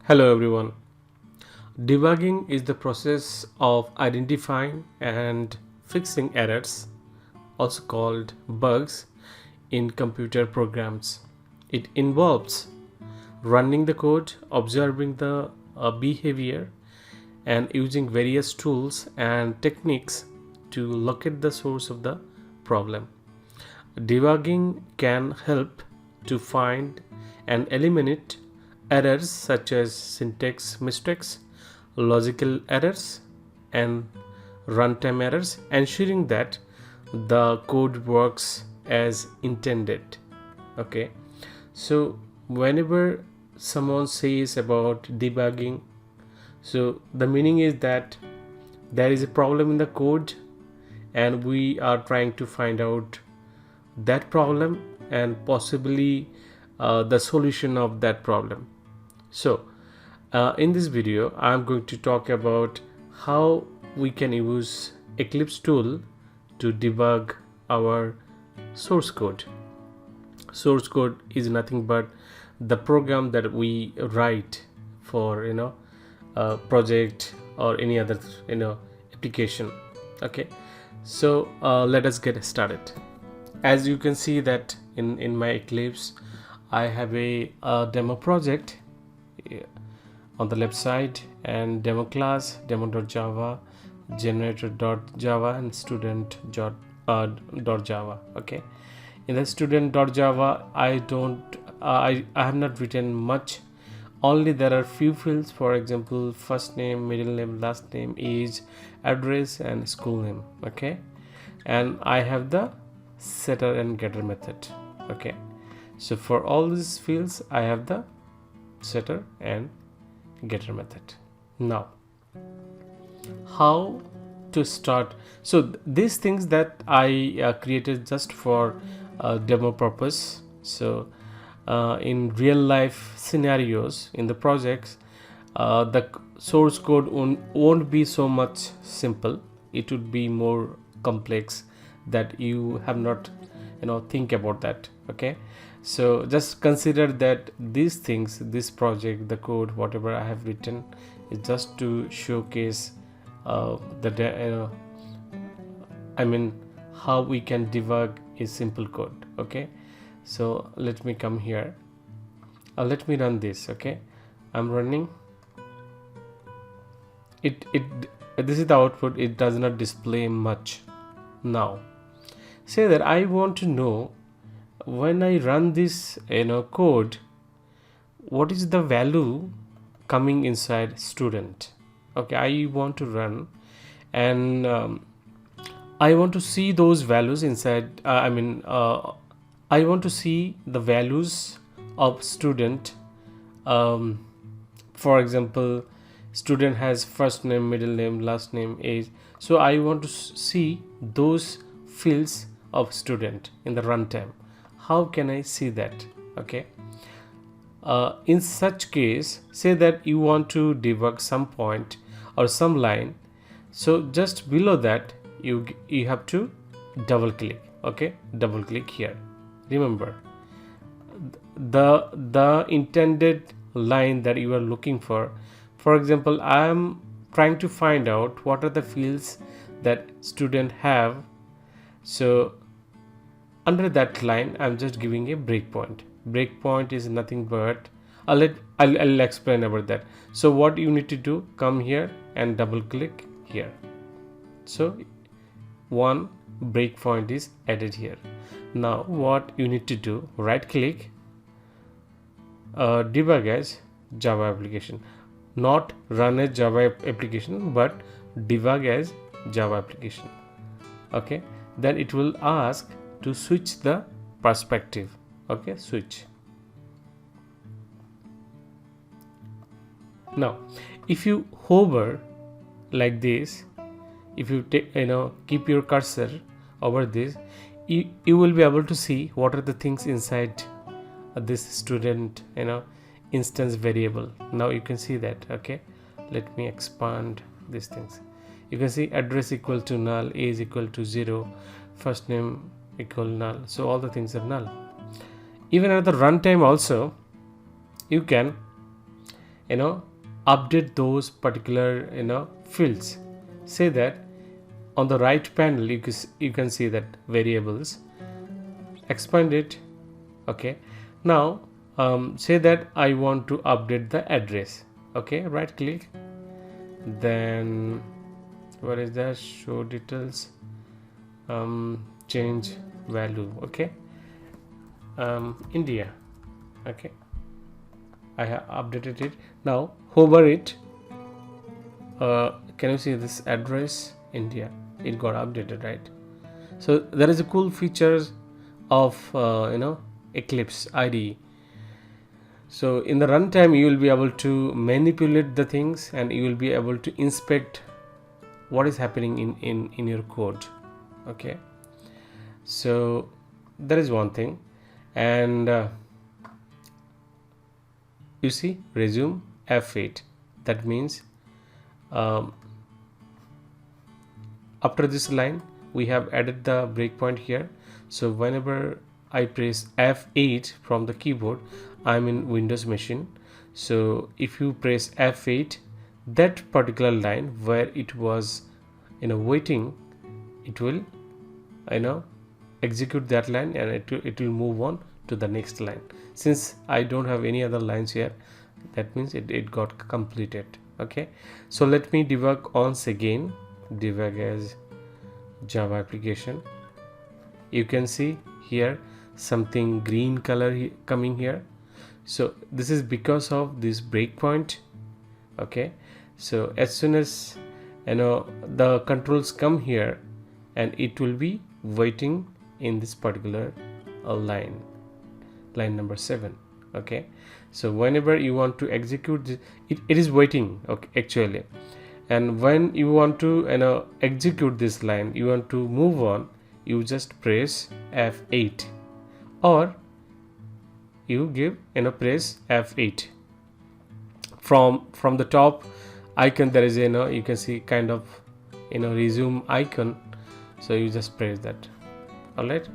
Hello everyone. Debugging is the process of identifying and fixing errors, also called bugs, in computer programs. It involves running the code, observing the behavior, and using various tools and techniques to locate the source of the problem. Debugging can help to find and eliminate errors such as syntax mistakes, logical errors, and runtime errors, ensuring that the code works as intended. Okay, so whenever someone says about debugging, so the meaning is that there is a problem in the code and we are trying to find out that problem and possibly the solution of that problem. So in this video I'm going to talk about how we can use Eclipse tool to debug our source code. Source code is nothing but the program that we write for project or any other application. Okay, so let us get started. As you can see that in my Eclipse I have a demo project on the left side, and demo class, demo.java, generator.java, and student.java. Okay, in the student.java I have not written much, only there are few fields, for example first name, middle name, last name, age, address, and school name. Okay, and I have the setter and getter method. Okay, so for all these fields I have the setter and getter method. Now how to start? So these things that I created just for demo purpose. So in real life scenarios in the projects, the source code won't be so much simple. It would be more complex that you have not think about that. Okay, so just consider that these things, this project, the code, whatever I have written, is just to showcase how we can debug a simple code. Okay, so let me come here, let me run this. Okay, I'm running it. This is the output. It does not display much. Now say that I want to know, when I run this code, what is the value coming inside student. Okay, I want to run, and I want to see those values inside. I want to see the values of student. For example, student has first name, middle name, last name, age. So I want to see those fields of student in the runtime. How can I see that? Okay, in such case, say that you want to debug some point or some line, so just below that you have to double click. Okay, double click here. Remember the intended line that you are looking for. For example, I am trying to find out what are the fields that student have. So under that line I'm just giving a breakpoint. Breakpoint is nothing but I'll explain about that. So what you need to do, come here and double click here. So one breakpoint is added here. Now what you need to do, right click, debug as Java application, not run as Java application but debug as Java application. Okay, then it will ask to switch the perspective. Okay, switch. Now if you hover like this, if you keep your cursor over this, you will be able to see what are the things inside this student instance variable. Now you can see that. Okay, let me expand these things. You can see address equal to null, age equal to 0, first name equal null. So all the things are null. Even at the runtime also you can update those particular fields. Say that on the right panel you can see that variables, expand it. Okay, now say that I want to update the address. Okay, right click, then what is that, show details, change value. Okay, India. Okay, I have updated it. Now hover it. Can you see this address, India? It got updated, right? So there is a cool features of Eclipse IDE. So in the runtime you will be able to manipulate the things, and you will be able to inspect what is happening in your code. Okay, so that is one thing. And you see resume F8, that means after this line we have added the breakpoint here. So whenever I press F8 from the keyboard, I'm in Windows machine. So if you press F8, that particular line where it was waiting, it will execute that line, and it will move on to the next line. Since I don't have any other lines here, that means it got completed. Okay, so let me debug once again. Debug as Java application. You can see here something green color coming here. So this is because of this breakpoint. Okay, so as soon as the controls come here, and it will be waiting in this particular line number 7. Okay, so whenever you want to execute this, it is waiting. Okay, actually, and when you want to execute this line, you want to move on, you just press F8, or you give press F8 from the top icon. There is you can see kind of resume icon, so you just press that. All right,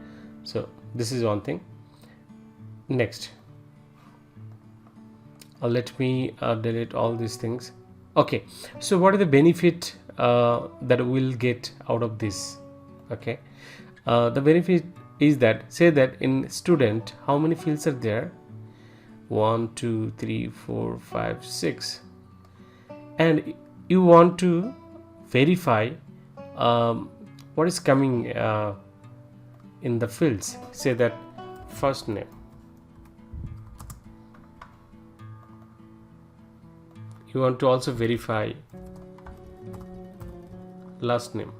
so this is one thing. Next, let me delete all these things. Okay, so what are the benefit that we'll get out of this? Okay, the benefit is that, say that in student, how many fields are there? 1 2 3 4 5 6, and you want to verify what is coming in the fields. Say that first name, you want to also verify last name.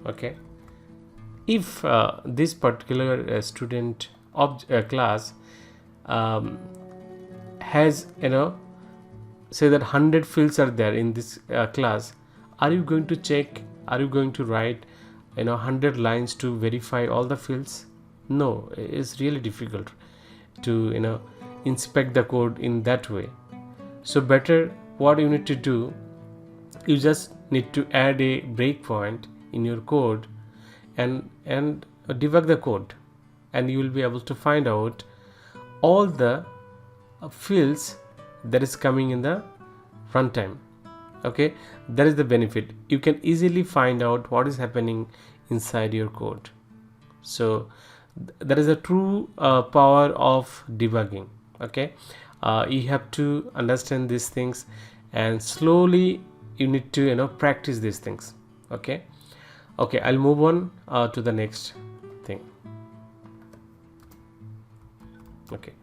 Okay, if this particular student class has say that 100 fields are there in this class, are you going to check, are you going to write 100 lines to verify all the fields? No, it's really difficult to inspect the code in that way. So better, what you need to do, you just need to add a breakpoint in your code and debug the code, and you will be able to find out all the fields that is coming in the runtime. Okay, that is the benefit. You can easily find out what is happening inside your code. So that is a true power of debugging. Okay, you have to understand these things, and slowly you need to practice these things. Okay, I'll move on to the next thing. Okay,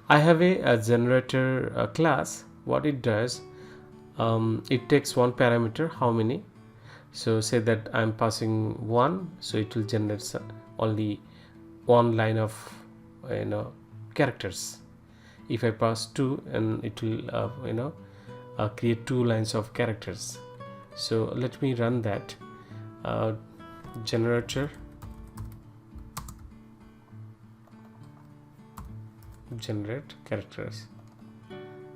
I have a generator class. What it does, it takes one parameter, how many. So say that I'm passing 1, so it will generate only one line of characters. If I pass 2, and it will create 2 lines of characters. So let me run that. Generator generate characters.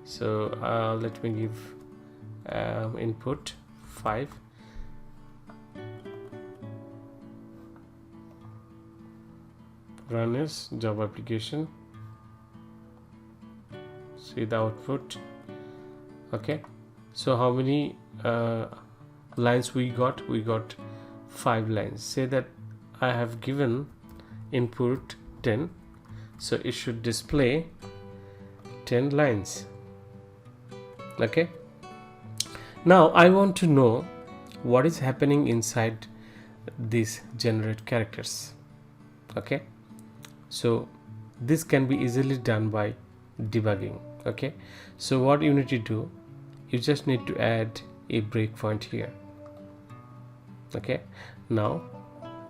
So let me give input 5. Run as Java application. see the output. Okay, so how many lines we got? We got 5 lines. Say that I have given input 10, so it should display 10 lines. Okay, now I want to know what is happening inside these generate characters. Okay, so this can be easily done by debugging. Okay, so what you need to do, you just need to add a breakpoint here. Okay, now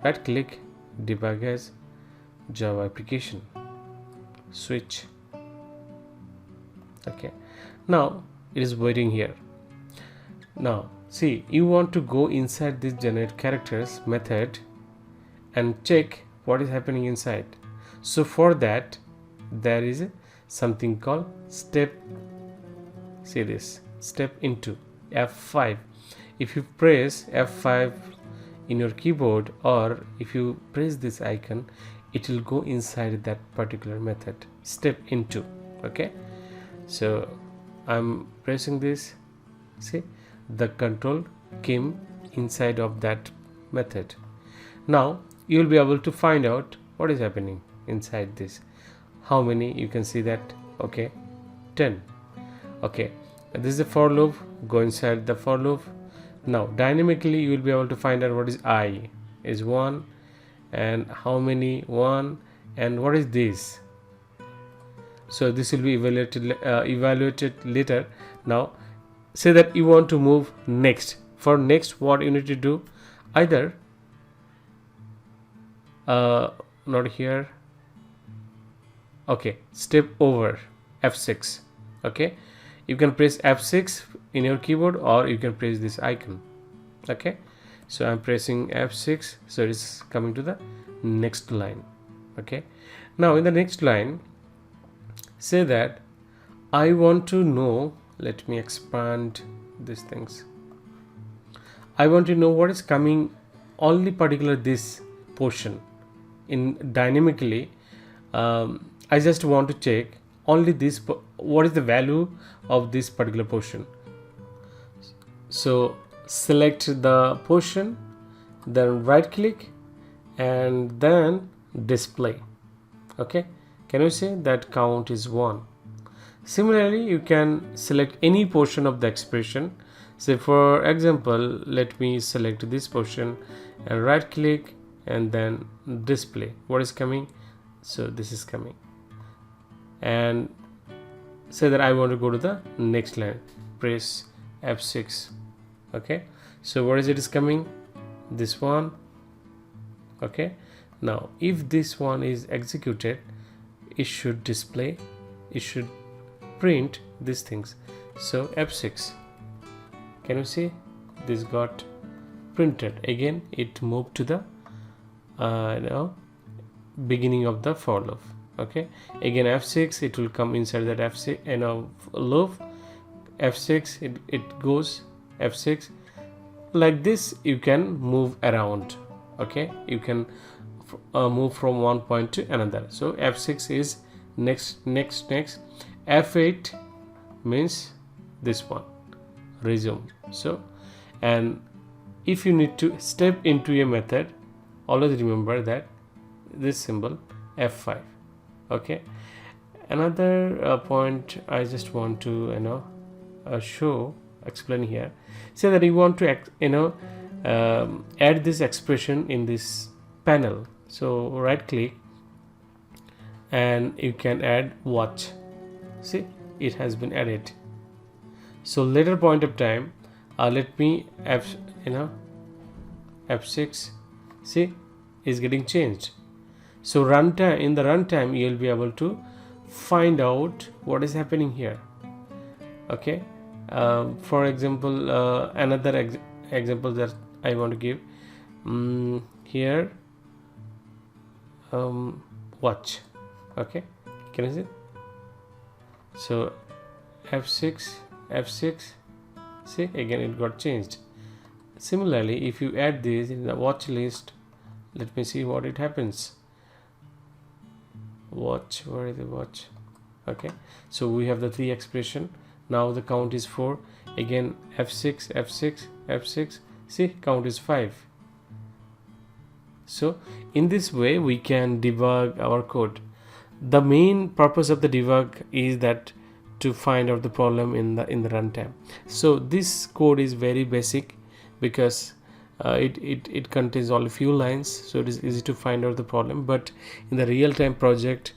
right click, debug as Java application, switch. Okay, now it is waiting here. Now see, you want to go inside this generate characters method and check what is happening inside. So for that there is something called step. See this, step into F5. If you press F5 in your keyboard, or if you press this icon, it will go inside that particular method, step into. Okay, so I'm pressing this. See, the control came inside of that method. Now you will be able to find out what is happening inside this. How many? You can see that. Okay, 10. Okay, this is the for loop. Go inside the for loop. Now dynamically you will be able to find out what is I is 1, and how many 1, and what is this. So this will be evaluated later. Now say that you want to move next. For next, what you need to do, either not here. Okay, step over F6. Okay, you can press F6 in your keyboard, or you can press this icon. Okay, so I'm pressing F6, so it is coming to the next line. Okay, now in the next line, say that I want to know, let me expand these things. I want to know what is coming, only particular this portion in dynamically. I just want to check only this, what is the value of this particular portion. So select the portion, then right click, and then display. Okay, can you see that count is 1? Similarly, you can select any portion of the expression. So for example, let me select this portion and right click, and then display what is coming. So this is coming, and say that I want to go to the next line, press F6. Okay, so what is it is coming? This one. Okay, now if this one is executed, it should display, it should print these things. So F6, can you see this got printed? Again it moved to the beginning of the for loop. Okay, again F6, it will come inside that F6 loop. F6, it goes F6. Like this you can move around. Okay, you can move from one point to another. So F6 is next. F8 means this one, resume. So, and if you need to step into a method, always remember that this symbol F5. Okay, another point I just want to explain here. Say that you want to add this expression in this panel. So right click, and you can add watch. See, it has been added. So later point of time, let me F6, see, is getting changed. So runtime, in the runtime you will be able to find out what is happening here. Okay, for example, another example that I want to give here, watch. Okay, can you see? So F6, see, again it got changed. Similarly, if you add this in the watch list, let me see what it happens. Watch, where is the watch? Okay, so we have the three expression. Now the count is 4. Again f6, f6, f6. See, count is 5. So in this way we can debug our code. The main purpose of the debug is that to find out the problem in the runtime. So this code is very basic because it contains only few lines, so it is easy to find out the problem. But in the real-time project,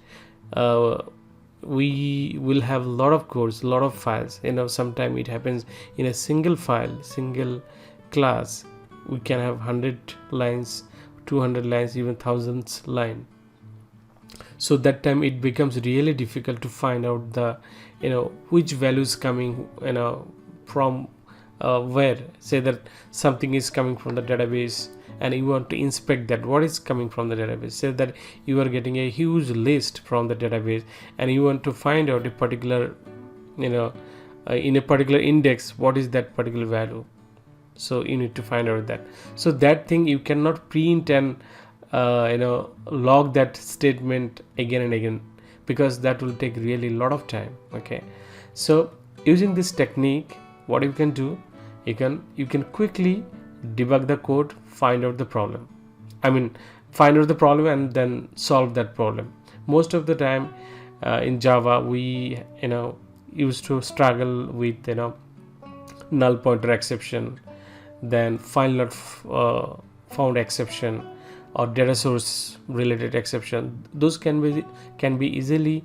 we will have a lot of codes, a lot of files. Sometimes it happens in a single file, single class. We can have 100 lines, 200 lines, even thousands line. So that time it becomes really difficult to find out the which values coming from where. Say that something is coming from the database and you want to inspect that what is coming from the database. Say that you are getting a huge list from the database and you want to find out a particular in a particular index what is that particular value. So you need to find out that. So that thing you cannot print and log that statement again and again, because that will take really a lot of time. Okay, so using this technique, what you can do, you can quickly debug the code, find out the problem. Find out the problem and then solve that problem. Most of the time in Java we used to struggle with null pointer exception, then file not found exception, or data source related exception. Those can be easily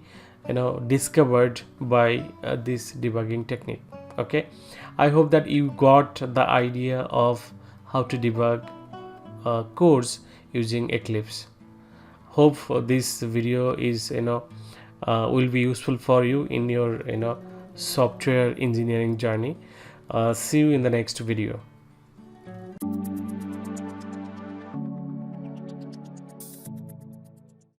discovered by this debugging technique. Okay, I hope that you got the idea of how to debug codes using Eclipse. Hope this video is will be useful for you in your software engineering journey. See you in the next video.